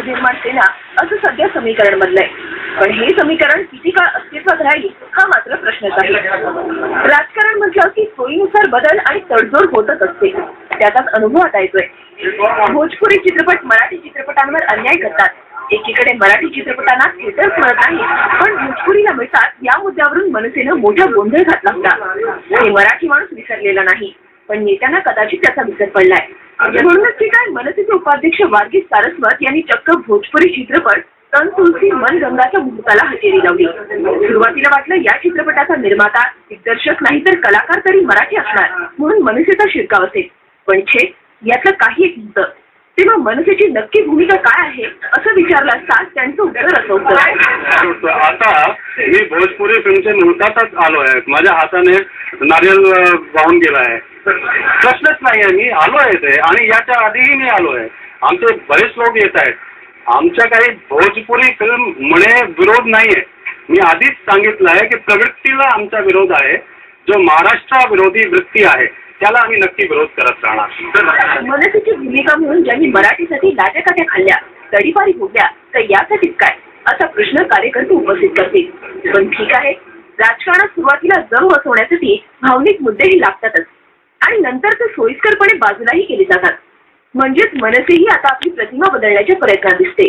नवनिर्माण सेना असं सध्या समीकरण बनलंय। पण हे समीकरण किती काळ अस्तित्वात राहील हा मात्र प्रश्नच आहे। राजकारण म्हटलं की सोयीनुसार बदल आणि तडजोड होतच असते, त्याचाच अनुभव आता येतोय। भोजपुरी चित्रपट मराठी चित्रपटांवर अन्याय करतात। एकीकडे मराठी चित्रपटांना थिएटर्स मिळत नाही, पण भोजपुरीला मिळतात या मुद्द्यावरून मनसेनं मोठा गोंधळ घातला होता। हे मराठी माणूस विसरलेला नाही, पण नेत्यांना कदाचित त्याचा विसर पडलाय। म्हणूनच की काय मनसेचे उपाध्यक्ष वार्गीस सारस्वत यांनी चक्क भोजपुरी चित्रपट तन तुलसी मन गंगाच्या मुहूर्ताला हजेरी लावली। सुरुवातीला वाटलं या चित्रपटाचा निर्माता दिग्दर्शक नाही तर कलाकार तरी मराठी असणार, म्हणून मनसेचा शिरकाव असेल। पण छे, यातलं काही एक नव्हतं। तेव्हा मनसेची नक्की भूमिका काय आहे असं विचारलं असता त्यांचं उत्तर असं होतं। आता मी भोजपुरी फिल्मच्या मुहूर्तातच आलो आहे, माझ्या हाताने नारियल वाहून गेला आहे। प्रश्नच नाही आहे, मी आलो आहे ते, आणि याच्या आधीही मी आलो आहे। आमचे बरेच लोक येत आहेत। आमच्या काही भोजपुरी फिल्म म्हणे विरोध नाहीये। मी आधीच सांगितलं आहे की प्रवृत्तीला आमचा विरोध आहे, जो महाराष्ट्राविरोधी वृत्ती आहे त्याला आम्ही नक्की विरोध करत राहणार। मनसेची भूमिका म्हणून ज्यांनी मराठीसाठी लाट्याकाट्या खाल्ल्या, तडीपारी फोडल्या, तर यासाठीच काय असा प्रश्न कार्यकर्ते उपस्थित करतील। पण ठीक आहे, राजकारणात सुरुवातीला जम बसवण्यासाठी भावनिक मुद्देही लागतातच आणि नंतर ते सोयीस्करपणे बाजूलाही केले जातात। म्हणजेच मनसेही आता आपली प्रतिमा बदलण्याच्या प्रयत्नात दिसते।